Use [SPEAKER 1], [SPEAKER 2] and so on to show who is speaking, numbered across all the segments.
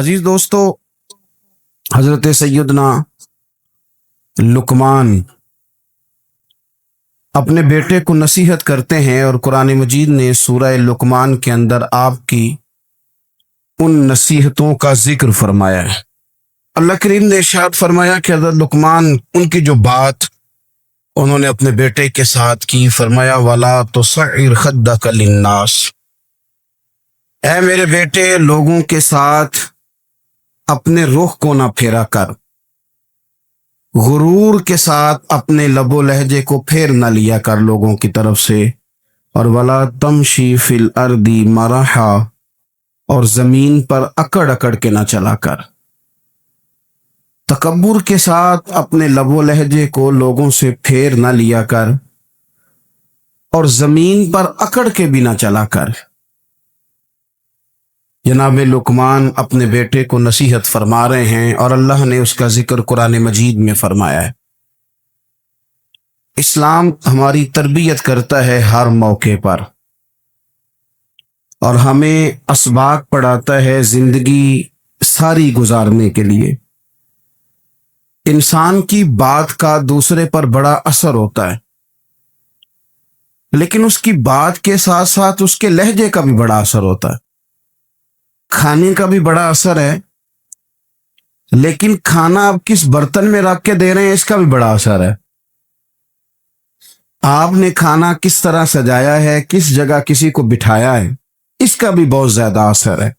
[SPEAKER 1] عزیز دوستو، حضرت سیدنا لقمان اپنے بیٹے کو نصیحت کرتے ہیں، اور قرآن مجید نے سورہ لقمان کے اندر آپ کی ان نصیحتوں کا ذکر فرمایا ہے۔ اللہ کریم نے ارشاد فرمایا کہ حضرت لقمان ان کی جو بات انہوں نے اپنے بیٹے کے ساتھ کی، فرمایا وَلَا تُصَعِّرْ خَدَّكَ لِلنَّاسِ، اے میرے بیٹے لوگوں کے ساتھ اپنے رخ کو نہ پھیرا کر، غرور کے ساتھ اپنے لب و لہجے کو پھیر نہ لیا کر لوگوں کی طرف سے، اور وَلَا تَمْشِي فِي الْأَرْضِ مَرَحًا، اور زمین پر اکڑ اکڑ کے نہ چلا کر۔ تکبر کے ساتھ اپنے لب و لہجے کو لوگوں سے پھیر نہ لیا کر، اور زمین پر اکڑ کے بھی نہ چلا کر۔ جناب لقمان اپنے بیٹے کو نصیحت فرما رہے ہیں، اور اللہ نے اس کا ذکر قرآن مجید میں فرمایا ہے۔ اسلام ہماری تربیت کرتا ہے ہر موقع پر، اور ہمیں اسباق پڑھاتا ہے زندگی ساری گزارنے کے لیے۔ انسان کی بات کا دوسرے پر بڑا اثر ہوتا ہے، لیکن اس کی بات کے ساتھ ساتھ اس کے لہجے کا بھی بڑا اثر ہوتا ہے۔ کھانے کا بھی بڑا اثر ہے، لیکن کھانا آپ کس برتن میں رکھ کے دے رہے ہیں اس کا بھی بڑا اثر ہے۔ آپ نے کھانا کس طرح سجایا ہے، کس جگہ کسی کو بٹھایا ہے، اس کا بھی بہت زیادہ اثر ہے۔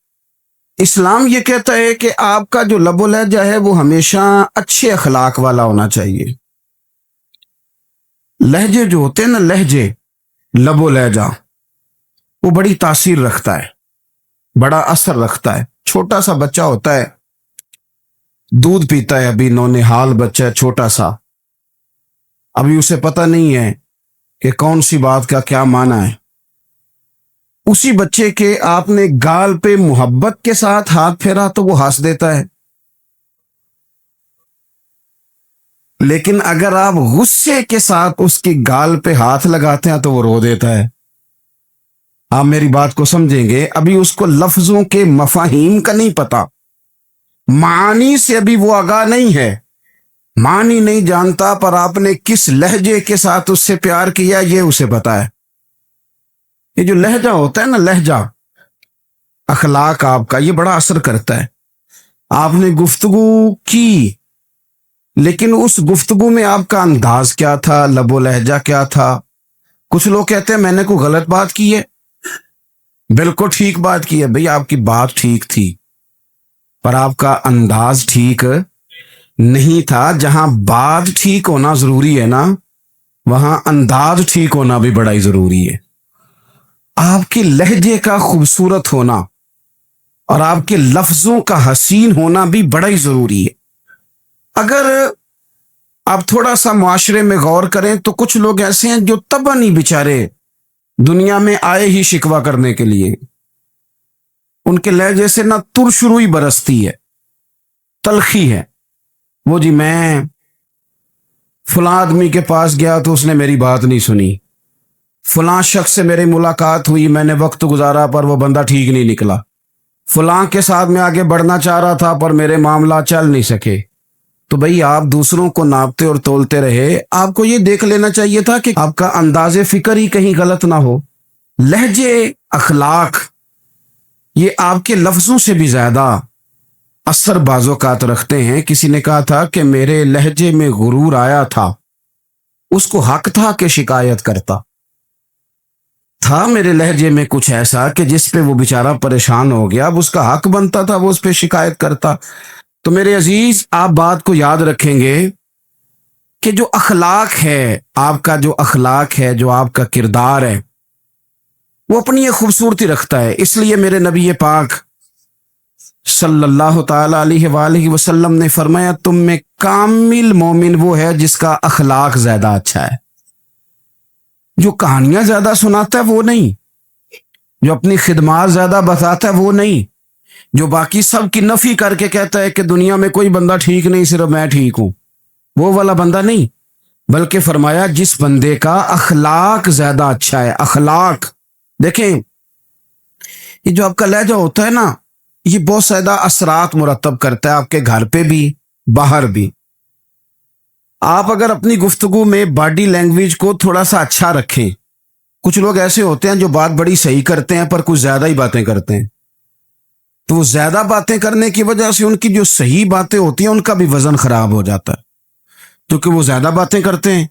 [SPEAKER 1] اسلام یہ کہتا ہے کہ آپ کا جو لب و لہجہ ہے وہ ہمیشہ اچھے اخلاق والا ہونا چاہیے۔ لہجے جو ہوتے ہیں نا، لہجے، لب و لہجہ، وہ بڑی تاثیر رکھتا ہے، بڑا اثر رکھتا ہے۔ چھوٹا سا بچہ ہوتا ہے، دودھ پیتا ہے، ابھی نونہال بچہ ہے چھوٹا سا، ابھی اسے پتہ نہیں ہے کہ کون سی بات کا کیا معنی ہے۔ اسی بچے کے آپ نے گال پہ محبت کے ساتھ ہاتھ پھیرا تو وہ ہنس دیتا ہے، لیکن اگر آپ غصے کے ساتھ اس کی گال پہ ہاتھ لگاتے ہیں تو وہ رو دیتا ہے۔ آپ میری بات کو سمجھیں گے، ابھی اس کو لفظوں کے مفاہیم کا نہیں پتا، معانی سے ابھی وہ آگاہ نہیں ہے، معنی نہیں جانتا، پر آپ نے کس لہجے کے ساتھ اس سے پیار کیا یہ اسے پتا ہے۔ یہ جو لہجہ ہوتا ہے نا، لہجہ، اخلاق آپ کا، یہ بڑا اثر کرتا ہے۔ آپ نے گفتگو کی، لیکن اس گفتگو میں آپ کا انداز کیا تھا، لب و لہجہ کیا تھا۔ کچھ لوگ کہتے ہیں میں نے کوئی غلط بات کی ہے، بالکل ٹھیک بات کی ہے بھئی، آپ کی بات ٹھیک تھی، پر آپ کا انداز ٹھیک نہیں تھا۔ جہاں بات ٹھیک ہونا ضروری ہے نا، وہاں انداز ٹھیک ہونا بھی بڑا ہی ضروری ہے۔ آپ کے لہجے کا خوبصورت ہونا اور آپ کے لفظوں کا حسین ہونا بھی بڑا ہی ضروری ہے۔ اگر آپ تھوڑا سا معاشرے میں غور کریں تو کچھ لوگ ایسے ہیں جو تباہ ہی بیچارے دنیا میں آئے ہی شکوہ کرنے کے لیے، ان کے لہجے سے نہ ترش روئی برستی ہے، تلخی ہے۔ وہ جی میں فلاں آدمی کے پاس گیا تو اس نے میری بات نہیں سنی، فلاں شخص سے میری ملاقات ہوئی، میں نے وقت گزارا پر وہ بندہ ٹھیک نہیں نکلا، فلاں کے ساتھ میں آگے بڑھنا چاہ رہا تھا پر میرے معاملات چل نہیں سکے۔ تو بھئی آپ دوسروں کو ناپتے اور تولتے رہے، آپ کو یہ دیکھ لینا چاہیے تھا کہ آپ کا انداز فکر ہی کہیں غلط نہ ہو۔ لہجے، اخلاق، یہ آپ کے لفظوں سے بھی زیادہ اثر بعض اوقات رکھتے ہیں۔ کسی نے کہا تھا کہ میرے لہجے میں غرور آیا تھا، اس کو حق تھا کہ شکایت کرتا تھا، میرے لہجے میں کچھ ایسا کہ جس پہ وہ بیچارہ پریشان ہو گیا، اب اس کا حق بنتا تھا وہ اس پہ شکایت کرتا۔ تو میرے عزیز، آپ بات کو یاد رکھیں گے کہ جو اخلاق ہے، آپ کا جو اخلاق ہے، جو آپ کا کردار ہے، وہ اپنی ایک خوبصورتی رکھتا ہے۔ اس لیے میرے نبی پاک صلی اللہ تعالی علیہ وآلہ وسلم نے فرمایا تم میں کامل مومن وہ ہے جس کا اخلاق زیادہ اچھا ہے۔ جو کہانیاں زیادہ سناتا ہے وہ نہیں، جو اپنی خدمات زیادہ بتاتا ہے وہ نہیں، جو باقی سب کی نفی کر کے کہتا ہے کہ دنیا میں کوئی بندہ ٹھیک نہیں، صرف میں ٹھیک ہوں، وہ والا بندہ نہیں، بلکہ فرمایا جس بندے کا اخلاق زیادہ اچھا ہے۔ اخلاق دیکھیں، یہ جو آپ کا لہجہ ہوتا ہے نا، یہ بہت زیادہ اثرات مرتب کرتا ہے آپ کے گھر پہ بھی باہر بھی۔ آپ اگر اپنی گفتگو میں باڈی لینگویج کو تھوڑا سا اچھا رکھیں، کچھ لوگ ایسے ہوتے ہیں جو بات بڑی صحیح کرتے ہیں پر کچھ زیادہ ہی باتیں کرتے ہیں، تو وہ زیادہ باتیں کرنے کی وجہ سے ان کی جو صحیح باتیں ہوتی ہیں ان کا بھی وزن خراب ہو جاتا ہے، کیونکہ وہ زیادہ باتیں کرتے ہیں،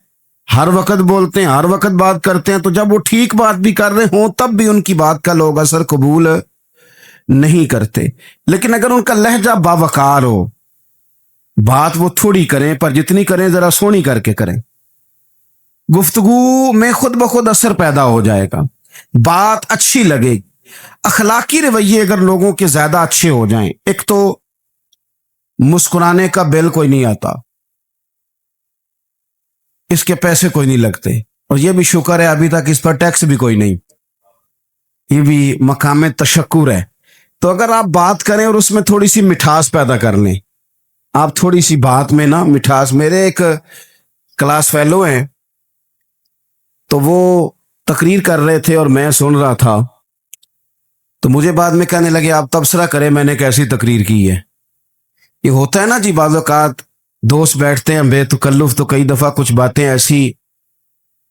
[SPEAKER 1] ہر وقت بولتے ہیں، ہر وقت بات کرتے ہیں، تو جب وہ ٹھیک بات بھی کر رہے ہوں تب بھی ان کی بات کا لوگ اثر قبول نہیں کرتے۔ لیکن اگر ان کا لہجہ باوقار ہو، بات وہ تھوڑی کریں پر جتنی کریں ذرا سونی کر کے کریں، گفتگو میں خود بخود اثر پیدا ہو جائے گا، بات اچھی لگے گی۔ اخلاقی رویے اگر لوگوں کے زیادہ اچھے ہو جائیں، ایک تو مسکرانے کا بل کوئی نہیں آتا، اس کے پیسے کوئی نہیں لگتے، اور یہ بھی شکر ہے ابھی تک اس پر ٹیکس بھی کوئی نہیں، یہ بھی مقام تشکر ہے۔ تو اگر آپ بات کریں اور اس میں تھوڑی سی مٹھاس پیدا کر لیں، آپ تھوڑی سی بات میں نا مٹھاس، میرے ایک کلاس فیلو ہیں تو وہ تقریر کر رہے تھے اور میں سن رہا تھا، تو مجھے بعد میں کہنے لگے آپ تبصرہ کریں میں نے کیسی تقریر کی ہے۔ یہ ہوتا ہے نا جی، بعض اوقات دوست بیٹھتے ہیں بے تکلف تو کئی دفعہ کچھ باتیں ایسی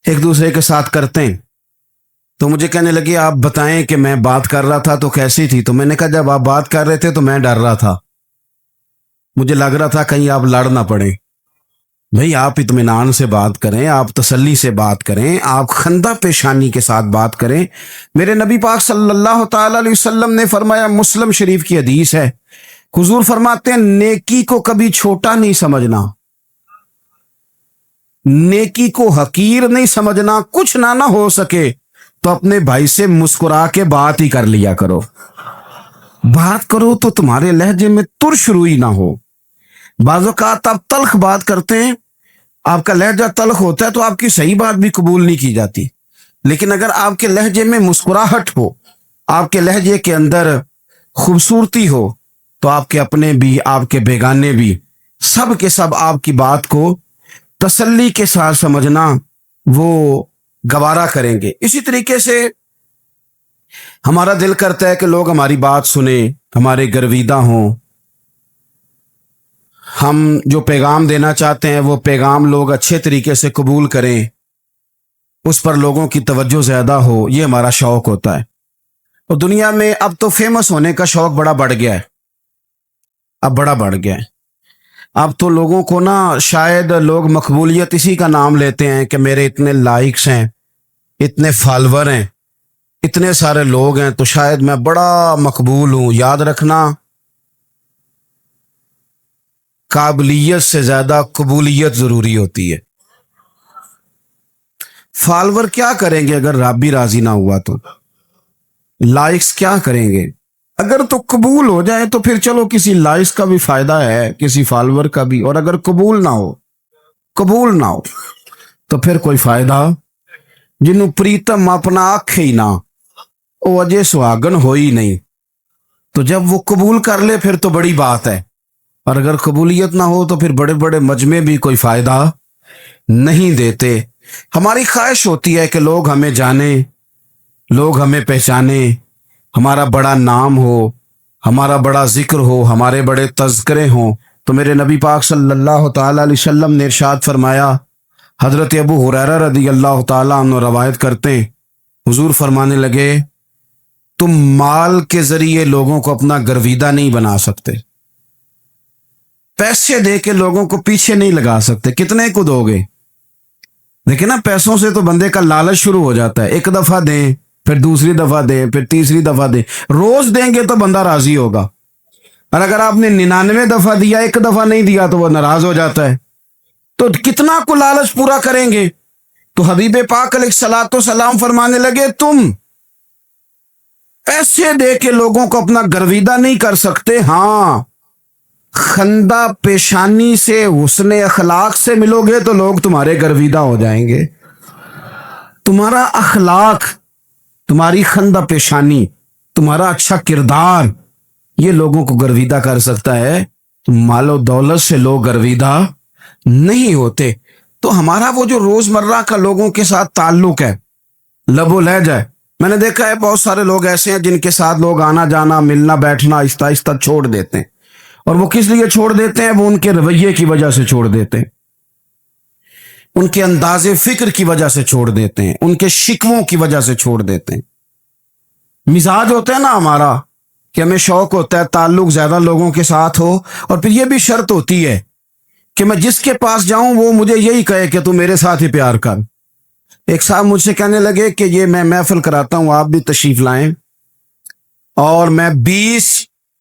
[SPEAKER 1] ایک دوسرے کے ساتھ کرتے ہیں، تو مجھے کہنے لگے آپ بتائیں کہ میں بات کر رہا تھا تو کیسی تھی، تو میں نے کہا جب آپ بات کر رہے تھے تو میں ڈر رہا تھا، مجھے لگ رہا تھا کہیں آپ لڑ نہ پڑیں۔ بھئی آپ اطمینان سے بات کریں، آپ تسلی سے بات کریں، آپ خندہ پیشانی کے ساتھ بات کریں۔ میرے نبی پاک صلی اللہ تعالی علیہ وسلم نے فرمایا، مسلم شریف کی حدیث ہے، حضور فرماتے ہیں نیکی کو کبھی چھوٹا نہیں سمجھنا، نیکی کو حقیر نہیں سمجھنا، کچھ نہ ہو سکے تو اپنے بھائی سے مسکرا کے بات ہی کر لیا کرو، بات کرو تو تمہارے لہجے میں ترش روئی نہ ہو۔ بعض اوقات آپ تلخ بات کرتے ہیں، آپ کا لہجہ تلخ ہوتا ہے تو آپ کی صحیح بات بھی قبول نہیں کی جاتی، لیکن اگر آپ کے لہجے میں مسکراہٹ ہو، آپ کے لہجے کے اندر خوبصورتی ہو، تو آپ کے اپنے بھی آپ کے بیگانے بھی سب کے سب آپ کی بات کو تسلی کے ساتھ سمجھنا وہ گوارا کریں گے۔ اسی طریقے سے ہمارا دل کرتا ہے کہ لوگ ہماری بات سنیں، ہمارے گرویدہ ہوں، ہم جو پیغام دینا چاہتے ہیں وہ پیغام لوگ اچھے طریقے سے قبول کریں، اس پر لوگوں کی توجہ زیادہ ہو، یہ ہمارا شوق ہوتا ہے۔ اور دنیا میں اب تو فیمس ہونے کا شوق بڑا بڑھ گیا ہے، اب بڑا بڑھ گیا ہے۔ اب تو لوگوں کو نا شاید لوگ مقبولیت اسی کا نام لیتے ہیں کہ میرے اتنے لائکس ہیں، اتنے فالور ہیں، اتنے سارے لوگ ہیں تو شاید میں بڑا مقبول ہوں۔ یاد رکھنا، قابلیت سے زیادہ قبولیت ضروری ہوتی ہے۔ فالور کیا کریں گے اگر رب بھی راضی نہ ہوا تو؟ لائکس کیا کریں گے؟ اگر تو قبول ہو جائے تو پھر چلو کسی لائکس کا بھی فائدہ ہے، کسی فالور کا بھی، اور اگر قبول نہ ہو تو پھر کوئی فائدہ جنوں پریتم اپنا آنکھ ہی نہ، وہ اجے سہاگن ہو ہی نہیں، تو جب وہ قبول کر لے پھر تو بڑی بات ہے، اور اگر قبولیت نہ ہو تو پھر بڑے بڑے مجمع بھی کوئی فائدہ نہیں دیتے۔ ہماری خواہش ہوتی ہے کہ لوگ ہمیں جانیں، لوگ ہمیں پہچانیں، ہمارا بڑا نام ہو، ہمارا بڑا ذکر ہو، ہمارے بڑے تذکرے ہوں۔ تو میرے نبی پاک صلی اللہ تعالی علیہ وسلم نے ارشاد فرمایا، حضرت ابو ہریرہ رضی اللہ تعالیٰ عنہ روایت کرتے ہیں، حضور فرمانے لگے، تم مال کے ذریعے لوگوں کو اپنا گرویدہ نہیں بنا سکتے، پیسے دے کے لوگوں کو پیچھے نہیں لگا سکتے، کتنے کو دو گے؟ دیکھیں نا، پیسوں سے تو بندے کا لالچ شروع ہو جاتا ہے، ایک دفعہ دیں، پھر دوسری دفعہ دیں، پھر تیسری دفعہ دیں، روز دیں گے تو بندہ راضی ہوگا، اور اگر آپ نے 99 دفعہ دیا، ایک دفعہ نہیں دیا تو وہ ناراض ہو جاتا ہے، تو کتنا کو لالچ پورا کریں گے؟ تو حبیب پاک علیہ الصلوۃ والسلام فرمانے لگے، تم پیسے دے کے لوگوں کو اپنا گرویدہ نہیں کر سکتے، ہاں خندہ پیشانی سے، حسن اخلاق سے ملو گے تو لوگ تمہارے گرویدہ ہو جائیں گے۔ تمہارا اخلاق، تمہاری خندہ پیشانی، تمہارا اچھا کردار، یہ لوگوں کو گرویدہ کر سکتا ہے، مال و دولت سے لوگ گرویدہ نہیں ہوتے۔ تو ہمارا وہ جو روزمرہ کا لوگوں کے ساتھ تعلق ہے، لب و لہجہ ہے، میں نے دیکھا ہے بہت سارے لوگ ایسے ہیں جن کے ساتھ لوگ آنا جانا ملنا بیٹھنا آہستہ آہستہ چھوڑ دیتے ہیں، اور وہ کس لیے چھوڑ دیتے ہیں؟ وہ ان کے رویے کی وجہ سے چھوڑ دیتے ہیں، ان کے انداز فکر کی وجہ سے چھوڑ دیتے ہیں، ان کے شکووں کی وجہ سے چھوڑ دیتے ہیں۔ مزاج ہوتا ہے نا ہمارا کہ ہمیں شوق ہوتا ہے تعلق زیادہ لوگوں کے ساتھ ہو، اور پھر یہ بھی شرط ہوتی ہے کہ میں جس کے پاس جاؤں وہ مجھے یہی کہے کہ تو میرے ساتھ ہی پیار کر۔ ایک صاحب مجھ سے کہنے لگے کہ یہ میں محفل کراتا ہوں، آپ بھی تشریف لائیں، اور میں 20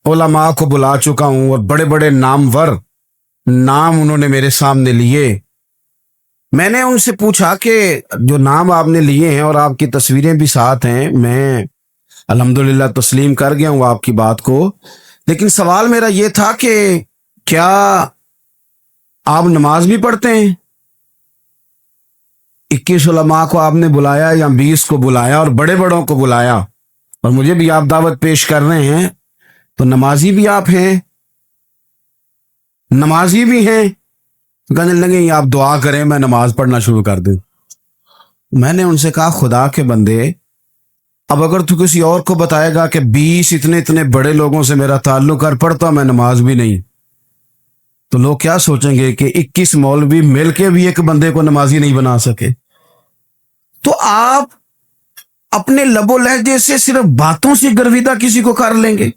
[SPEAKER 1] علماء کو بلا چکا ہوں، اور بڑے بڑے نامور نام انہوں نے میرے سامنے لیے۔ میں نے ان سے پوچھا کہ جو نام آپ نے لیے ہیں اور آپ کی تصویریں بھی ساتھ ہیں، میں الحمدللہ تسلیم کر گیا ہوں آپ کی بات کو، لیکن سوال میرا یہ تھا کہ کیا آپ نماز بھی پڑھتے ہیں؟ 21 علماء کو آپ نے بلایا یا 20 کو بلایا اور بڑے بڑوں کو بلایا، اور مجھے بھی آپ دعوت پیش کر رہے ہیں، تو نمازی بھی آپ ہیں؟ نمازی بھی ہیں؟ کہنے لگے آپ دعا کریں میں نماز پڑھنا شروع کر دوں۔ میں نے ان سے کہا خدا کے بندے، اب اگر تو کسی اور کو بتائے گا کہ 20 اتنے بڑے لوگوں سے میرا تعلق کر پڑتا میں نماز بھی نہیں، تو لوگ کیا سوچیں گے کہ 21 مولوی مل کے بھی ایک بندے کو نمازی نہیں بنا سکے۔ تو آپ اپنے لب و لہجے سے صرف باتوں سے گرویدہ کسی کو کر لیں گے؟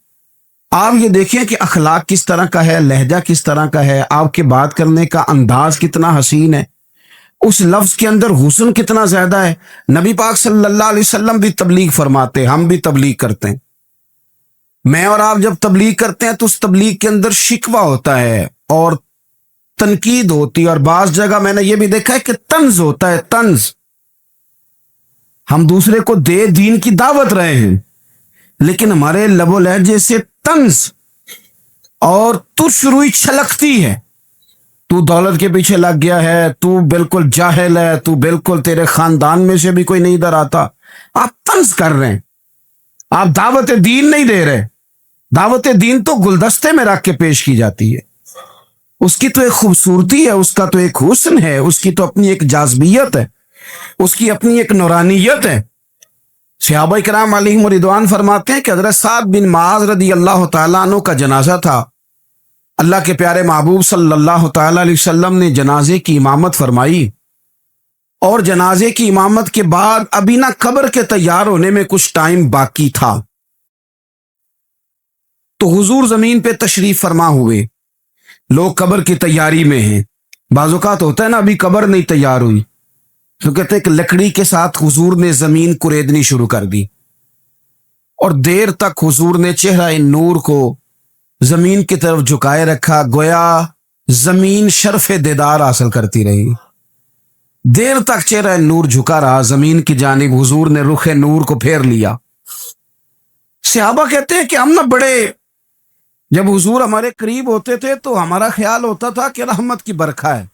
[SPEAKER 1] آپ یہ دیکھیں کہ اخلاق کس طرح کا ہے، لہجہ کس طرح کا ہے، آپ کے بات کرنے کا انداز کتنا حسین ہے، اس لفظ کے اندر حسن کتنا زیادہ ہے۔ نبی پاک صلی اللہ علیہ وسلم بھی تبلیغ فرماتے، ہم بھی تبلیغ کرتے ہیں۔ میں اور آپ جب تبلیغ کرتے ہیں تو اس تبلیغ کے اندر شکوہ ہوتا ہے اور تنقید ہوتی ہے، اور بعض جگہ میں نے یہ بھی دیکھا ہے کہ طنز ہوتا ہے، طنز۔ ہم دوسرے کو دین کی دعوت رہے ہیں، لیکن ہمارے لب و لہجے سے طنز اور تش روئی چھلکتی ہے۔ تو دولت کے پیچھے لگ گیا ہے، تو بالکل جاہل ہے، تو بالکل تیرے خاندان میں سے بھی کوئی نہیں ادھر آتا۔ آپ طنز کر رہے ہیں، آپ دعوت دین نہیں دے رہے۔ دعوت دین تو گلدستے میں رکھ کے پیش کی جاتی ہے، اس کی تو ایک خوبصورتی ہے، اس کا تو ایک حسن ہے، اس کی تو اپنی ایک جاذبیت ہے، اس کی اپنی ایک نورانیت ہے۔ صحابہ کرام علیہم رضوان فرماتے ہیں کہ حضرت سعد بن معاذ رضی اللہ تعالیٰ عنہ کا جنازہ تھا، اللہ کے پیارے محبوب صلی اللہ تعالیٰ علیہ وسلم نے جنازے کی امامت فرمائی، اور جنازے کی امامت کے بعد ابھی نہ قبر کے تیار ہونے میں کچھ ٹائم باقی تھا، تو حضور زمین پہ تشریف فرما ہوئے، لوگ قبر کی تیاری میں ہیں۔ بعض اوقات ہوتا ہے نا ابھی قبر نہیں تیار ہوئی، تو کہتے ہیں کہ لکڑی کے ساتھ حضور نے زمین کریدنی شروع کر دی، اور دیر تک حضور نے چہرہ نور کو زمین کی طرف جھکائے رکھا، گویا زمین شرف دیدار حاصل کرتی رہی۔ دیر تک چہرہ نور جھکا رہا زمین کی جانب، حضور نے رخ نور کو پھیر لیا۔ صحابہ کہتے ہیں کہ ہم نہ بڑے، جب حضور ہمارے قریب ہوتے تھے تو ہمارا خیال ہوتا تھا کہ رحمت کی برکھا ہے،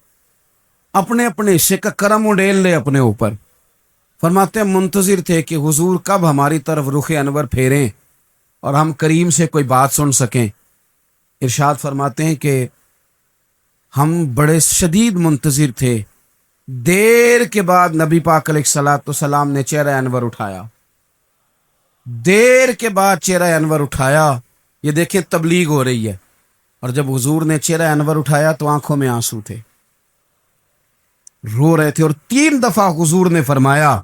[SPEAKER 1] اپنے اپنے حصے کا کرم اڈیل لے اپنے اوپر۔ فرماتے ہیں منتظر تھے کہ حضور کب ہماری طرف رخ انور پھیریں اور ہم کریم سے کوئی بات سن سکیں۔ ارشاد فرماتے ہیں کہ ہم بڑے شدید منتظر تھے، دیر کے بعد نبی پاک علیہ الصلوۃ والسلام نے چہرہ انور اٹھایا، دیر کے بعد چہرہ انور اٹھایا۔ یہ دیکھیں تبلیغ ہو رہی ہے، اور جب حضور نے چہرہ انور اٹھایا تو آنکھوں میں آنسو تھے، رو رہے تھے، اور 3 دفعہ حضور نے فرمایا،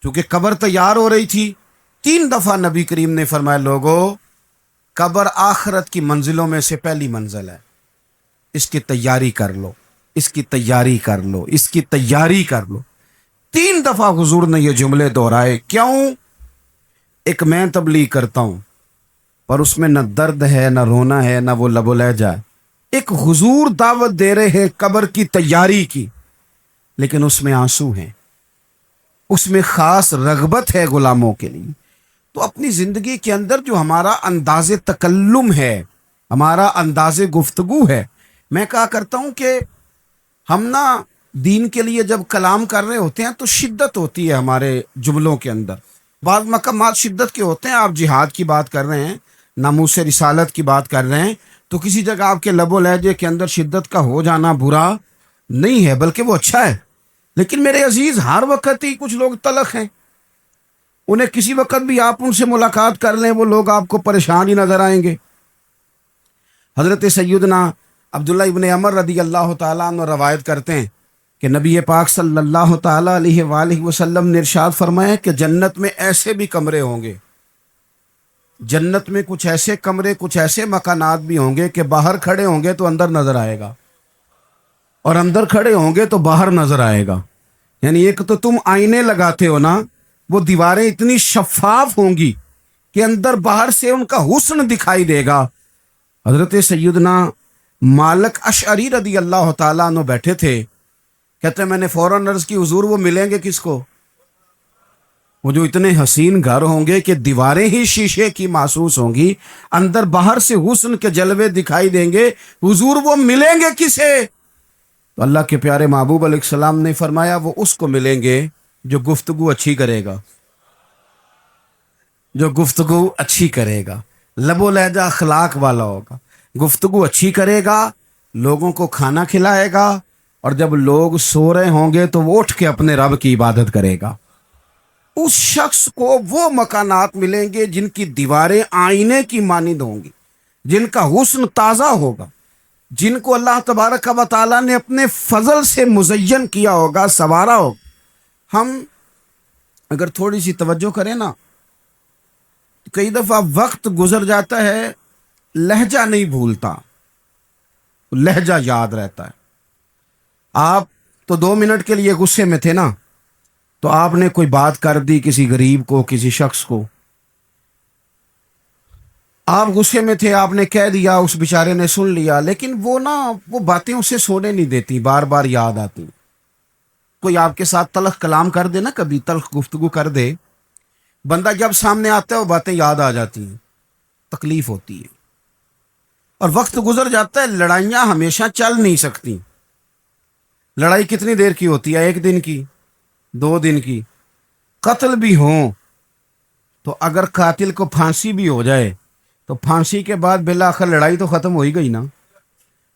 [SPEAKER 1] کیونکہ قبر تیار ہو رہی تھی، 3 دفعہ نبی کریم نے فرمایا لوگو قبر آخرت کی منزلوں میں سے پہلی منزل ہے، اس کی تیاری کر لو، اس کی تیاری کر لو، اس کی تیاری کر لو۔ 3 دفعہ حضور نے یہ جملے دہرائے۔ کیوں؟ ایک میں تبلیغ کرتا ہوں پر اس میں نہ درد ہے، نہ رونا ہے، نہ وہ لب و لہجہ ہے۔ ایک حضور دعوت دے رہے ہیں قبر کی تیاری کی، لیکن اس میں آنسو ہیں، اس میں خاص رغبت ہے غلاموں کے لیے۔ تو اپنی زندگی کے اندر جو ہمارا انداز تکلم ہے، ہمارا انداز گفتگو ہے، میں کہا کرتا ہوں کہ ہم نا دین کے لیے جب کلام کر رہے ہوتے ہیں تو شدت ہوتی ہے ہمارے جملوں کے اندر، بعض مقامات شدت کے ہوتے ہیں۔ آپ جہاد کی بات کر رہے ہیں، ناموس رسالت کی بات کر رہے ہیں، تو کسی جگہ آپ کے لب و لہجے کے اندر شدت کا ہو جانا برا نہیں ہے، بلکہ وہ اچھا ہے۔ لیکن میرے عزیز ہر وقت ہی کچھ لوگ تلخ ہیں، انہیں کسی وقت بھی آپ ان سے ملاقات کر لیں وہ لوگ آپ کو پریشان ہی نظر آئیں گے۔ حضرت سیدنا عبداللہ ابن عمر رضی اللہ تعالیٰ عنہ روایت کرتے ہیں کہ نبی پاک صلی اللہ تعالیٰ علیہ وآلہ وسلم نے ارشاد فرمایا کہ جنت میں ایسے بھی کمرے ہوں گے، جنت میں کچھ ایسے کمرے، کچھ ایسے مکانات بھی ہوں گے کہ باہر کھڑے ہوں گے تو اندر نظر آئے گا، اور اندر کھڑے ہوں گے تو باہر نظر آئے گا۔ یعنی ایک تو تم آئینے لگاتے ہو نا، وہ دیواریں اتنی شفاف ہوں گی کہ اندر باہر سے ان کا حسن دکھائی دے گا۔ حضرت سیدنا مالک اشعری رضی اللہ تعالیٰ عنہ بیٹھے تھے، کہتے ہیں میں نے فوراً عرض کی حضور وہ ملیں گے کس کو؟ وہ جو اتنے حسین گھر ہوں گے کہ دیواریں ہی شیشے کی محسوس ہوں گی، اندر باہر سے حسن کے جلوے دکھائی دیں گے، حضور وہ ملیں گے کسے؟ تو اللہ کے پیارے محبوب علیہ السلام نے فرمایا وہ اس کو ملیں گے جو گفتگو اچھی کرے گا، جو گفتگو اچھی کرے گا، لب و لہجہ اخلاق والا ہوگا، گفتگو اچھی کرے گا، لوگوں کو کھانا کھلائے گا، اور جب لوگ سو رہے ہوں گے تو وہ اٹھ کے اپنے رب کی عبادت کرے گا۔ اس شخص کو وہ مکانات ملیں گے جن کی دیواریں آئینے کی مانند ہوں گی، جن کا حسن تازہ ہوگا، جن کو اللہ تبارک و تعالیٰ نے اپنے فضل سے مزین کیا ہوگا، سنوارا ہوگا۔ ہم اگر تھوڑی سی توجہ کریں نا، کئی دفعہ وقت گزر جاتا ہے، لہجہ نہیں بھولتا، لہجہ یاد رہتا ہے۔ آپ تو 2 منٹ کے لیے غصے میں تھے نا، تو آپ نے کوئی بات کر دی کسی غریب کو، کسی شخص کو، آپ غصے میں تھے، آپ نے کہہ دیا، اس بیچارے نے سن لیا، لیکن وہ باتیں اسے سونے نہیں دیتی، بار بار یاد آتی۔ کوئی آپ کے ساتھ تلخ کلام کر دے نا، کبھی تلخ گفتگو کر دے، بندہ جب سامنے آتا ہے وہ باتیں یاد آ جاتی ہیں، تکلیف ہوتی ہے، اور وقت گزر جاتا ہے۔ لڑائیاں ہمیشہ چل نہیں سکتی۔ لڑائی کتنی دیر کی ہوتی ہے؟ 1 دن کی، 2 دن کی۔ قتل بھی ہوں تو اگر قاتل کو پھانسی بھی ہو جائے تو پھانسی کے بعد بالآخر لڑائی تو ختم ہو ہی گئی نا۔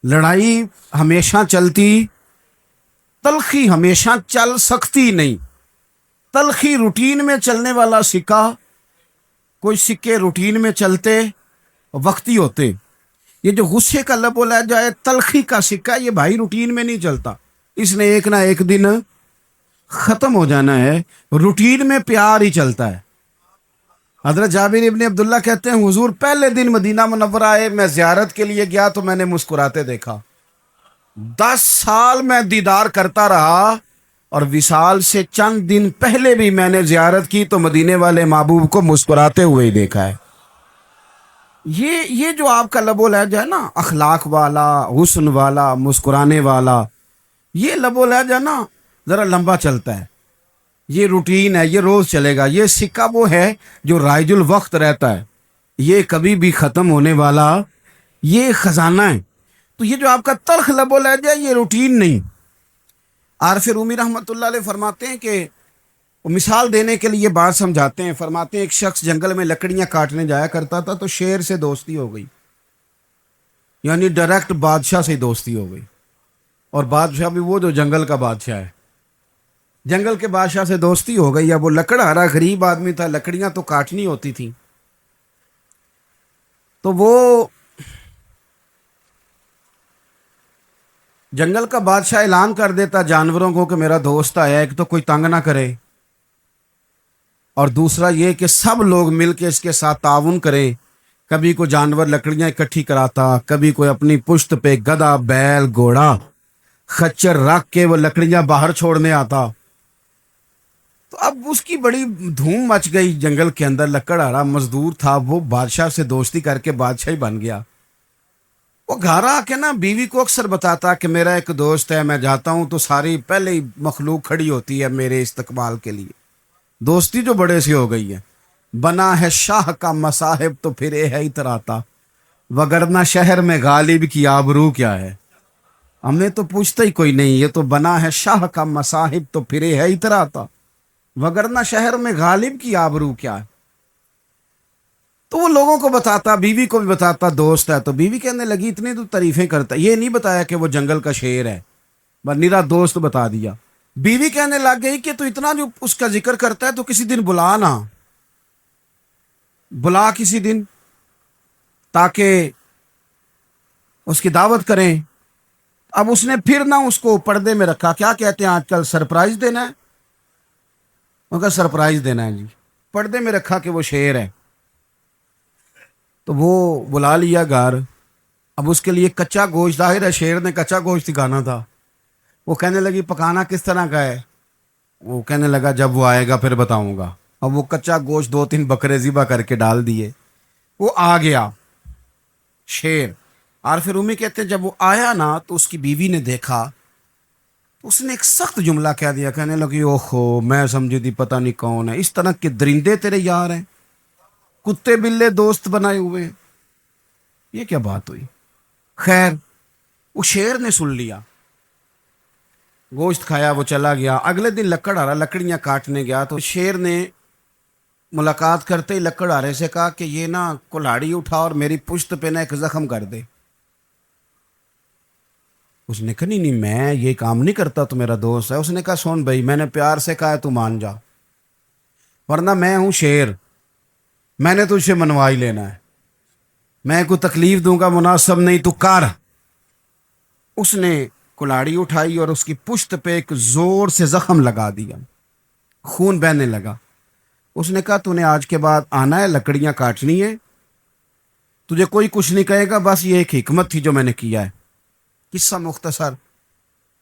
[SPEAKER 1] لڑائی ہمیشہ چلتی، تلخی ہمیشہ چل سکتی نہیں۔ تلخی روٹین میں چلنے والا سکہ، کوئی سکے روٹین میں چلتے وقتی ہوتے، یہ جو غصے کا لب و لہجہ ہے، تلخی کا سکہ، یہ بھائی روٹین میں نہیں چلتا، اس نے ایک نہ ایک دن ختم ہو جانا ہے۔ روٹین میں پیار ہی چلتا ہے۔ حضرت جابر ابن عبداللہ کہتے ہیں حضور پہلے دن مدینہ منورہ آئے، میں زیارت کے لیے گیا تو میں نے مسکراتے دیکھا۔ 10 سال میں دیدار کرتا رہا، اور وصال سے چند دن پہلے بھی میں نے زیارت کی تو مدینے والے محبوب کو مسکراتے ہوئے ہی دیکھا ہے۔ یہ جو آپ کا لب و لہجہ ہے نا، اخلاق والا، حسن والا، مسکرانے والا، یہ لب و لہجہ نا ذرا لمبا چلتا ہے، یہ روٹین ہے، یہ روز چلے گا۔ یہ سکہ وہ ہے جو رائج الوقت رہتا ہے، یہ کبھی بھی ختم ہونے والا یہ خزانہ ہے۔ تو یہ جو آپ کا تلخ لب و لہجہ ہے، یہ روٹین نہیں۔ عارف رومی رحمۃ اللہ علیہ فرماتے ہیں کہ وہ مثال دینے کے لیے بات سمجھاتے ہیں، فرماتے ہیں ایک شخص جنگل میں لکڑیاں کاٹنے جایا کرتا تھا تو شیر سے دوستی ہو گئی، یعنی ڈائریکٹ بادشاہ سے دوستی ہو گئی، اور بادشاہ بھی وہ جو جنگل کا بادشاہ ہے، جنگل کے بادشاہ سے دوستی ہو گئی۔ اب وہ لکڑہارا غریب آدمی تھا، لکڑیاں تو کاٹنی ہوتی تھیں، تو وہ جنگل کا بادشاہ اعلان کر دیتا جانوروں کو کہ میرا دوست آیا، ایک تو کوئی تنگ نہ کرے، اور دوسرا یہ کہ سب لوگ مل کے اس کے ساتھ تعاون کریں۔ کبھی کوئی جانور لکڑیاں اکٹھی کراتا، کبھی کوئی اپنی پشت پہ گدھا، بیل، گھوڑا، خچر رکھ کے وہ لکڑیاں باہر چھوڑنے آتا۔ تو اب اس کی بڑی دھوم مچ گئی جنگل کے اندر، لکڑہارا مزدور تھا، وہ بادشاہ سے دوستی کر کے بادشاہ ہی بن گیا۔ وہ گھر آ کے نا بیوی کو اکثر بتاتا کہ میرا ایک دوست ہے، میں جاتا ہوں تو ساری پہلے ہی مخلوق کھڑی ہوتی ہے میرے استقبال کے لیے۔ دوستی جو بڑے سے ہو گئی ہے۔ بنا ہے شاہ کا مصاحب تو پھرے ہے اتراتا، وگرنہ شہر میں غالب کی آبرو کیا ہے۔ ہم نے تو پوچھتا ہی کوئی نہیں، یہ تو بنا ہے شاہ کا مصاحب تو پھرے ہے اتراتا، وگرنہ شہر میں غالب کی آبرو کیا ہے۔ تو وہ لوگوں کو بتاتا، بیوی کو بھی بتاتا دوست ہے، تو بیوی کہنے لگی اتنی تو تعریفیں کرتا، یہ نہیں بتایا کہ وہ جنگل کا شیر ہے، بس نیرا دوست بتا دیا۔ بیوی کہنے لگ گئی کہ تو اتنا جو اس کا ذکر کرتا ہے تو کسی دن بلا نا، بلا کسی دن تاکہ اس کی دعوت کریں. اب اس نے پھر نہ اس کو پردے میں رکھا. کیا کہتے ہیں آج کل؟ سرپرائز دینا ہے. ان کا سرپرائز دینا ہے جی. پردے میں رکھا کہ وہ شیر ہے. تو وہ بلا لیا گھر. اب اس کے لیے کچا گوشت، ظاہر ہے شیر نے کچا گوشت کھانا تھا. وہ کہنے لگی پکانا کس طرح کا ہے؟ وہ کہنے لگا جب وہ آئے گا پھر بتاؤں گا. اب وہ کچا گوشت 2-3 بکرے ذبح کر کے ڈال دیے. وہ آ گیا شیر. اور پھر امی کہتے ہیں جب وہ آیا نا تو اس کی بیوی نے دیکھا تو اس نے ایک سخت جملہ کہہ دیا. کہنے لگی اوہو میں سمجھی تھی پتہ نہیں کون ہے، اس طرح کے درندے تیرے یار ہیں، کتے بلے دوست بنائے ہوئے ہیں. یہ کیا بات ہوئی؟ خیر وہ شیر نے سن لیا، گوشت کھایا، وہ چلا گیا. اگلے دن لکڑ آ رہا لکڑیاں کاٹنے گیا تو شیر نے ملاقات کرتے ہی لکڑ آرے سے کہا کہ یہ نا کلاڑی اٹھا اور میری پشت پہ نا ایک زخم کر دے. اس نے کہا نہیں نہیں میں یہ کام نہیں کرتا، تو میرا دوست ہے. اس نے کہا سن بھائی میں نے پیار سے کہا ہے تو مان جا، ورنہ میں ہوں شیر، میں نے تجھ سے منوا ہی لینا ہے. میں کوئی تکلیف دوں گا مناسب نہیں، تو کر. اس نے کلاڑی اٹھائی اور اس کی پشت پہ ایک زور سے زخم لگا دیا. خون بہنے لگا. اس نے کہا تو نے آج کے بعد آنا ہے، لکڑیاں کاٹنی ہے، تجھے کوئی کچھ نہیں کہے گا، بس یہ ایک حکمت تھی جو میں نے کیا ہے. قصہ مختصر.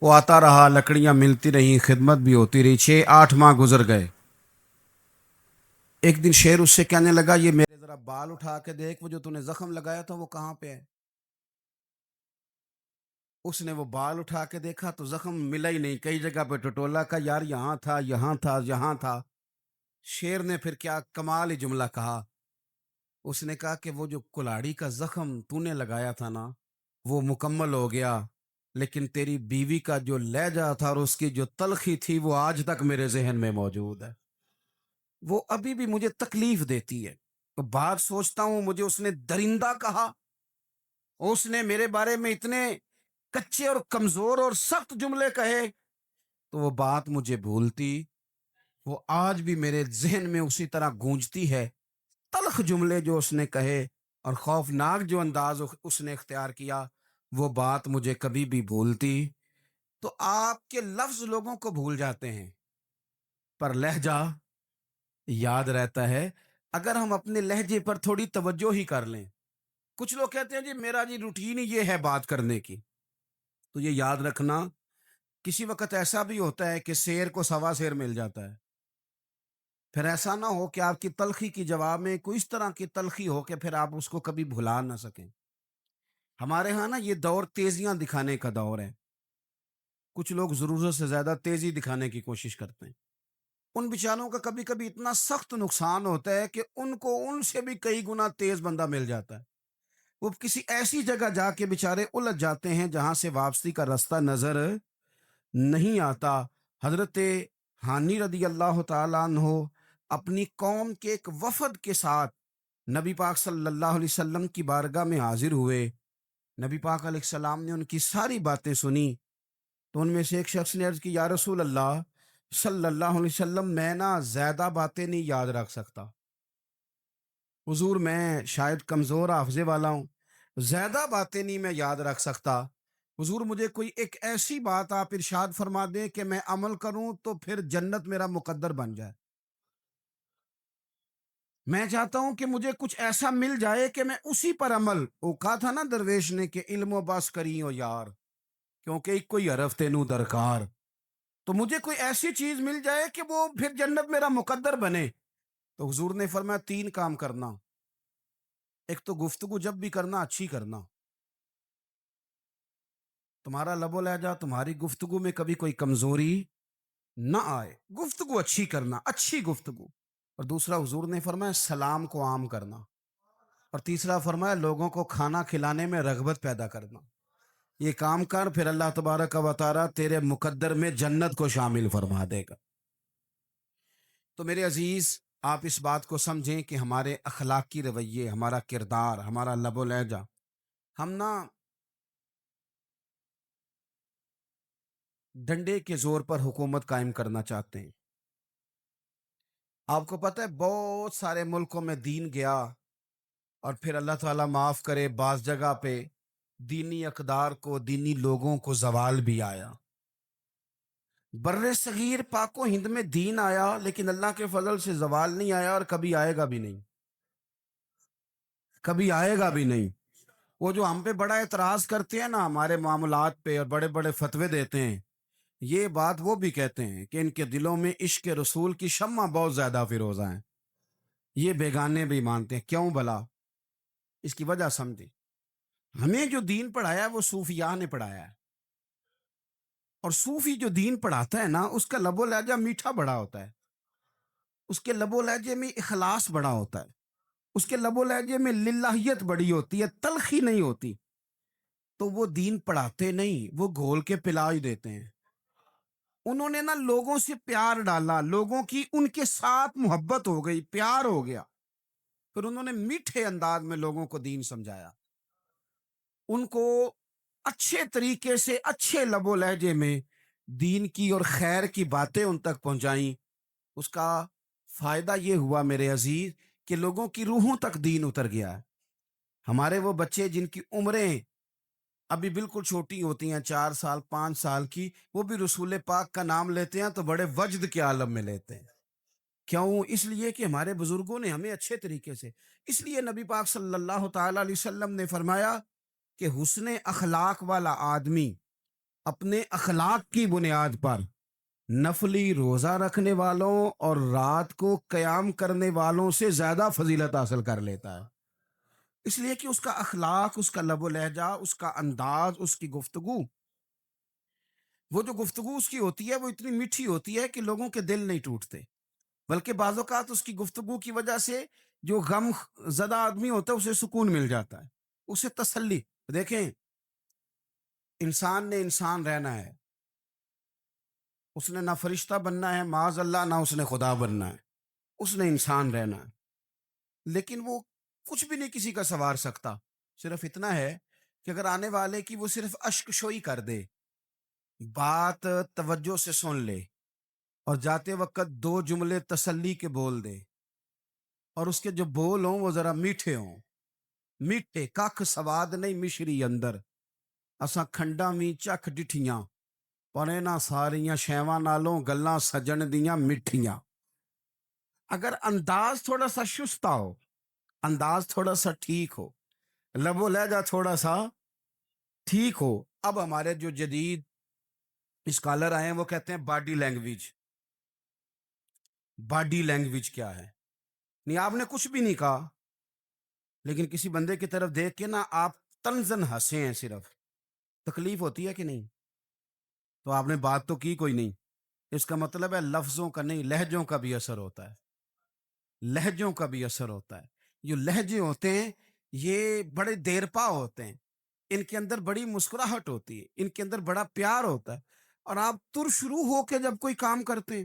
[SPEAKER 1] وہ آتا رہا، لکڑیاں ملتی رہیں، خدمت بھی ہوتی رہی. 6-8 ماہ گزر گئے. ایک دن شیر اس سے کہنے لگا یہ میرے ذرا بال اٹھا کے دیکھ، وہ جو تو نے زخم لگایا تھا وہ کہاں پہ ہے؟ اس نے وہ بال اٹھا کے دیکھا تو زخم ملا ہی نہیں. کئی جگہ پہ ٹٹولا کا یار یہاں تھا یہاں تھا یہاں تھا. شیر نے پھر کیا کمال ہی جملہ کہا. اس نے کہا کہ وہ جو کلاڑی کا زخم تو نے لگایا تھا نا وہ مکمل ہو گیا، لیکن تیری بیوی کا جو لہجہ تھا اور اس کی جو تلخی تھی وہ آج تک میرے ذہن میں موجود ہے، وہ ابھی بھی مجھے تکلیف دیتی ہے. تو بات سوچتا ہوں مجھے اس نے درندہ کہا، اس نے میرے بارے میں اتنے کچے اور کمزور اور سخت جملے کہے، تو وہ بات مجھے بھولتی، وہ آج بھی میرے ذہن میں اسی طرح گونجتی ہے. تلخ جملے جو اس نے کہے اور خوفناک جو انداز اس نے اختیار کیا، وہ بات مجھے کبھی بھی بھولتی. تو آپ کے لفظ لوگوں کو بھول جاتے ہیں پر لہجہ یاد رہتا ہے اگر ہم اپنے لہجے پر تھوڑی توجہ ہی کر لیں. کچھ لوگ کہتے ہیں جی میرا جی روٹین ہی یہ ہے بات کرنے کی. تو یہ یاد رکھنا کسی وقت ایسا بھی ہوتا ہے کہ شیر کو سوا شیر مل جاتا ہے. پھر ایسا نہ ہو کہ آپ کی تلخی کی جواب میں کوئی اس طرح کی تلخی ہو کہ پھر آپ اس کو کبھی بھلا نہ سکیں. ہمارے ہاں نا یہ دور تیزیاں دکھانے کا دور ہے. کچھ لوگ ضرورت سے زیادہ تیزی دکھانے کی کوشش کرتے ہیں. ان بیچاروں کا کبھی کبھی اتنا سخت نقصان ہوتا ہے کہ ان کو ان سے بھی کئی گنا تیز بندہ مل جاتا ہے. وہ کسی ایسی جگہ جا کے بیچارے الجھ جاتے ہیں جہاں سے واپسی کا راستہ نظر نہیں آتا. حضرت حانی رضی اللہ تعالیٰ عنہ اپنی قوم کے ایک وفد کے ساتھ نبی پاک صلی اللہ علیہ وسلم کی بارگاہ میں حاضر ہوئے. نبی پاک علیہ السلام نے ان کی ساری باتیں سنی. تو ان میں سے ایک شخص نے عرض کی یا رسول اللہ صلی اللہ علیہ وسلم میں نا زیادہ باتیں نہیں یاد رکھ سکتا. حضور میں شاید کمزور حافظے والا ہوں، زیادہ باتیں نہیں میں یاد رکھ سکتا. حضور مجھے کوئی ایک ایسی بات آپ ارشاد فرما دیں کہ میں عمل کروں تو پھر جنت میرا مقدر بن جائے. میں چاہتا ہوں کہ مجھے کچھ ایسا مل جائے کہ میں اسی پر عمل. وہ کہا تھا نا درویش نے کہ علم و بس کری ہو یار کیونکہ ایک کوئی حرف تینوں درکار. تو مجھے کوئی ایسی چیز مل جائے کہ وہ پھر جنت میرا مقدر بنے. تو حضور نے فرمایا 3 کام کرنا. ایک تو گفتگو جب بھی کرنا اچھی کرنا، تمہارا لب و لہجہ تمہاری گفتگو میں کبھی کوئی کمزوری نہ آئے، گفتگو اچھی کرنا، اچھی گفتگو. اور دوسرا حضور نے فرمایا سلام کو عام کرنا. اور تیسرا فرمایا لوگوں کو کھانا کھلانے میں رغبت پیدا کرنا. یہ کام کر پھر اللہ تبارک و تعالیٰ تیرے مقدر میں جنت کو شامل فرما دے گا. تو میرے عزیز آپ اس بات کو سمجھیں کہ ہمارے اخلاقی رویے، ہمارا کردار، ہمارا لب و لہجہ، ہم نا ڈنڈے کے زور پر حکومت قائم کرنا چاہتے ہیں. آپ کو پتہ ہے بہت سارے ملکوں میں دین گیا اور پھر اللہ تعالیٰ معاف کرے بعض جگہ پہ دینی اقدار کو، دینی لوگوں کو زوال بھی آیا۔ بر صغیر پاک و ہند میں دین آیا لیکن اللہ کے فضل سے زوال نہیں آیا، اور کبھی آئے گا بھی نہیں، کبھی آئے گا بھی نہیں۔ وہ جو ہم پہ بڑا اعتراض کرتے ہیں نا ہمارے معاملات پہ اور بڑے بڑے فتوے دیتے ہیں، یہ بات وہ بھی کہتے ہیں کہ ان کے دلوں میں عشق رسول کی شمع بہت زیادہ فیروزہ ہیں، یہ بیگانے بھی مانتے ہیں۔ کیوں بھلا؟ اس کی وجہ سمجھیں۔ ہمیں جو دین پڑھایا ہے وہ صوفیاء نے پڑھایا ہے، اور صوفی جو دین پڑھاتا ہے نا اس کا لب و لہجہ میٹھا بڑا ہوتا ہے، اس کے لب و لہجے میں اخلاص بڑا ہوتا ہے، اس کے لب و لہجے میں للہیت بڑی ہوتی ہے، تلخی نہیں ہوتی۔ تو وہ دین پڑھاتے نہیں، وہ گھول کے پلا ہی دیتے ہیں۔ انہوں نے نا لوگوں سے پیار ڈالا، لوگوں کی ان کے ساتھ محبت ہو گئی، پیار ہو گیا، پھر انہوں نے میٹھے انداز میں لوگوں کو دین سمجھایا، ان کو اچھے طریقے سے اچھے لب و لہجے میں دین کی اور خیر کی باتیں ان تک پہنچائیں۔ اس کا فائدہ یہ ہوا میرے عزیز کہ لوگوں کی روحوں تک دین اتر گیا ہے۔ ہمارے وہ بچے جن کی عمریں ابھی بالکل چھوٹی ہوتی ہیں، 4 سال 5 سال کی، وہ بھی رسول پاک کا نام لیتے ہیں تو بڑے وجد کے عالم میں لیتے ہیں۔ کیوں؟ اس لیے کہ ہمارے بزرگوں نے ہمیں اچھے طریقے سے، اس لیے نبی پاک صلی اللہ تعالی علیہ وسلم نے فرمایا کہ حسن اخلاق والا آدمی اپنے اخلاق کی بنیاد پر نفلی روزہ رکھنے والوں اور رات کو قیام کرنے والوں سے زیادہ فضیلت حاصل کر لیتا ہے، اس لیے کہ اس کا اخلاق، اس کا لب و لہجہ، اس کا انداز، اس کی گفتگو، وہ جو گفتگو اس کی ہوتی ہے وہ اتنی میٹھی ہوتی ہے کہ لوگوں کے دل نہیں ٹوٹتے، بلکہ بعض اوقات اس کی گفتگو کی وجہ سے جو غم زدہ آدمی ہوتا ہے اسے سکون مل جاتا ہے، اسے تسلی۔ دیکھیں، انسان نے انسان رہنا ہے، اس نے نہ فرشتہ بننا ہے معاذ اللہ، نہ اس نے خدا بننا ہے، اس نے انسان رہنا ہے، لیکن وہ کچھ بھی نہیں کسی کا سنوار سکتا، صرف اتنا ہے کہ اگر آنے والے کی وہ صرف اشک شوئی کر دے، بات توجہ سے سن لے اور جاتے وقت 2 جملے تسلی کے بول دے، اور اس کے جو بول ہوں وہ ذرا میٹھے ہوں، میٹھے ککھ سواد نہیں مشری اندر، اساں کھنڈاں وی چکھ ڈٹھیاں پر انہاں ساریاں شیواں نالوں گلاں سجن دیاں مٹھیاں۔ اگر انداز تھوڑا سا شستہ ہو، انداز تھوڑا سا ٹھیک ہو، لب و لہجہ تھوڑا سا ٹھیک ہو۔ اب ہمارے جو جدید اسکالر آئے ہیں وہ کہتے ہیں باڈی لینگویج۔ باڈی لینگویج کیا ہے؟ نہیں، آپ نے کچھ بھی نہیں کہا لیکن کسی بندے کی طرف دیکھ کے نا آپ تنزن ہنسے ہیں، صرف تکلیف ہوتی ہے کہ نہیں؟ تو آپ نے بات تو کی کوئی نہیں، اس کا مطلب ہے لفظوں کا نہیں، لہجوں کا بھی اثر ہوتا ہے، لہجوں کا بھی اثر ہوتا ہے۔ جو لہجے ہوتے ہیں یہ بڑے دیرپا ہوتے ہیں، ان کے اندر بڑی مسکراہٹ ہوتی ہے، ان کے اندر بڑا پیار ہوتا ہے، اور آپ ترشروح ہو کے جب کوئی کام کرتے ہیں،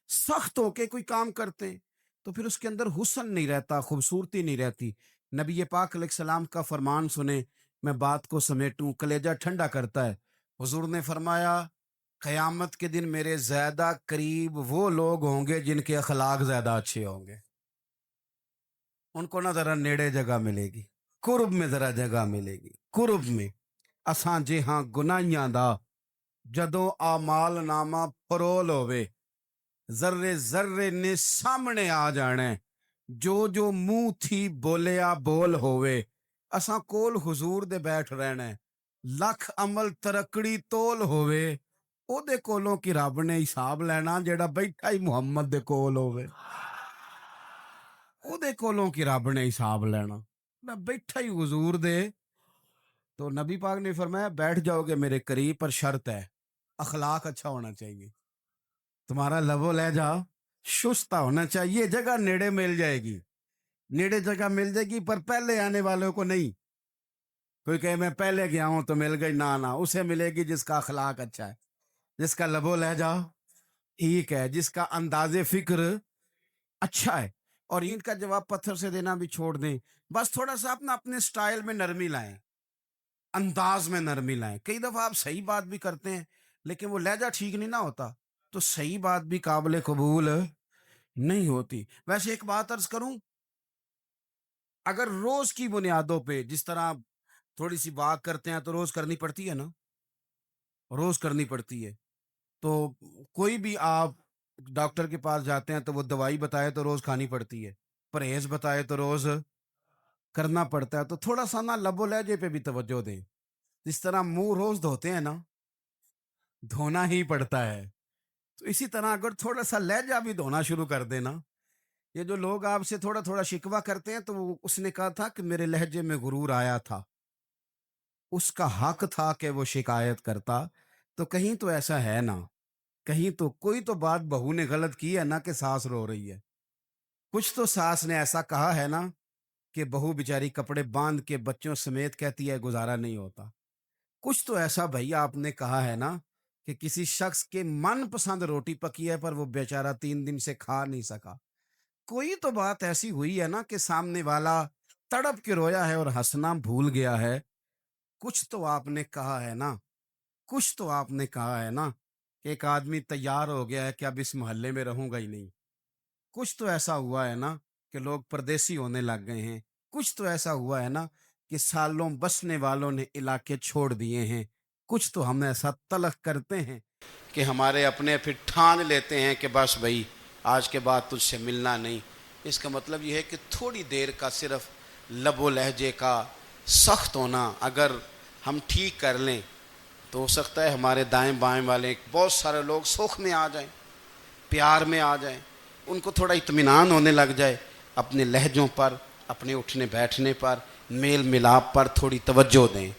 [SPEAKER 1] سخت ہو کے کوئی کام کرتے ہیں، تو پھر اس کے اندر حسن نہیں رہتا، خوبصورتی نہیں رہتی۔ نبی پاک علیہ السلام کا فرمان سنیں، میں بات کو سمیٹوں، کلیجہ ٹھنڈا کرتا ہے۔ حضور نے فرمایا قیامت کے دن میرے زیادہ قریب وہ لوگ ہوں گے جن کے اخلاق زیادہ اچھے ہوں گے، ان کو نہ ذرا نیڑے جگہ ملے گی، قرب میں ذرا جگہ ملے گی، قرب میں۔ اساں جے ہاں گناہیاں دا جدوں اعمال نامہ پرول ہوئے، ذرے ذرے نے سامنے آ جانے، جو جو منہ تھی بولیا بول ہوئے، اساں کول حضور دے بیٹھ رہنا ہے، لکھ عمل ترکڑی تول ہوئے، او دے کولوں کی رب نے حساب لینا جیڑا بیٹھا ہی محمد دے کول ہوئے، او دے کولوں کی رب نے حساب لینا، میں بیٹھا ہی حضور دے۔ تو نبی پاک نے فرمایا بیٹھ جاؤ گے میرے قریب، پر شرط ہے اخلاق اچھا ہونا چاہیے، تمہارا لب و لہجہ شستہ ہونا چاہیے، جگہ نیڑے مل جائے گی، نیڑے جگہ مل جائے گی، پر پہلے آنے والوں کو نہیں۔ کوئی کہے میں پہلے گیا ہوں تو مل گئی، نہ اسے ملے گی جس کا اخلاق اچھا ہے، جس کا لب و لہجہ ٹھیک ہے، جس کا انداز فکر اچھا ہے۔ اور ان کا جواب پتھر سے دینا بھی چھوڑ دیں، بس تھوڑا سا اپنے سٹائل میں نرمی لائیں، انداز میں نرمی لائیں۔ کئی دفعہ آپ صحیح بات بھی کرتے ہیں لیکن وہ لہجہ ٹھیک نہیں نہ ہوتا، تو صحیح بات بھی قابل قبول نہیں ہوتی. ویسے ایک بات عرض کروں، اگر روز کی بنیادوں پہ جس طرح آپ تھوڑی سی واک کرتے ہیں تو روز کرنی پڑتی ہے نا، روز کرنی پڑتی ہے. تو کوئی بھی آپ ڈاکٹر کے پاس جاتے ہیں تو وہ دوائی بتائے تو روز کھانی پڑتی ہے، پرہیز بتائے تو روز کرنا پڑتا ہے. تو تھوڑا سا نا لب و لہجے پہ بھی توجہ دیں. جس طرح منہ روز دھوتے ہیں نا، دھونا ہی پڑتا ہے، تو اسی طرح اگر تھوڑا سا لہجہ بھی دھونا شروع کر دینا. یہ جو لوگ آپ سے تھوڑا تھوڑا شکوہ کرتے ہیں تو اس نے کہا تھا کہ میرے لہجے میں غرور آیا تھا، اس کا حق تھا کہ وہ شکایت کرتا. تو کہیں تو ایسا ہے نا، کہیں تو کوئی تو بات بہو نے غلط کی ہے نا کہ ساس رو رہی ہے. کچھ تو ساس نے ایسا کہا ہے نا کہ بہو بیچاری کپڑے باندھ کے بچوں سمیت کہتی ہے گزارا نہیں ہوتا. کچھ تو ایسا بھائی آپ نے کہا ہے نا کہ کسی شخص کے من پسند روٹی پکی ہے پر وہ بیچارہ 3 دن سے کھا نہیں سکا. کوئی تو بات ایسی ہوئی ہے نا کہ سامنے والا تڑپ کے رویا ہے اور ہنسنا بھول گیا ہے. کچھ تو آپ نے کہا ہے نا، کچھ تو آپ نے کہا ہے نا کہ ایک آدمی تیار ہو گیا ہے کہ اب اس محلے میں رہوں گا ہی نہیں. کچھ تو ایسا ہوا ہے نا کہ لوگ پردیسی ہونے لگ گئے ہیں. کچھ تو ایسا ہوا ہے نا کہ سالوں بسنے والوں نے علاقے چھوڑ دیے ہیں. کچھ تو ہم ایسا تلخ کرتے ہیں کہ ہمارے اپنے پھر ٹھان لیتے ہیں کہ بس بھائی آج کے بعد تجھ سے ملنا نہیں. اس کا مطلب یہ ہے کہ تھوڑی دیر کا صرف لب و لہجے کا سخت ہونا اگر ہم ٹھیک کر لیں تو ہو سکتا ہے ہمارے دائیں بائیں والے بہت سارے لوگ سکھ میں آ جائیں، پیار میں آ جائیں، ان کو تھوڑا اطمینان ہونے لگ جائے. اپنے لہجوں پر، اپنے اٹھنے بیٹھنے پر، میل ملاپ پر تھوڑی توجہ دیں،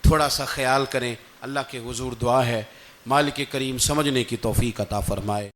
[SPEAKER 1] تھوڑا سا خیال کریں. اللہ کے حضور دعا ہے مالک کریم سمجھنے کی توفیق عطا فرمائے.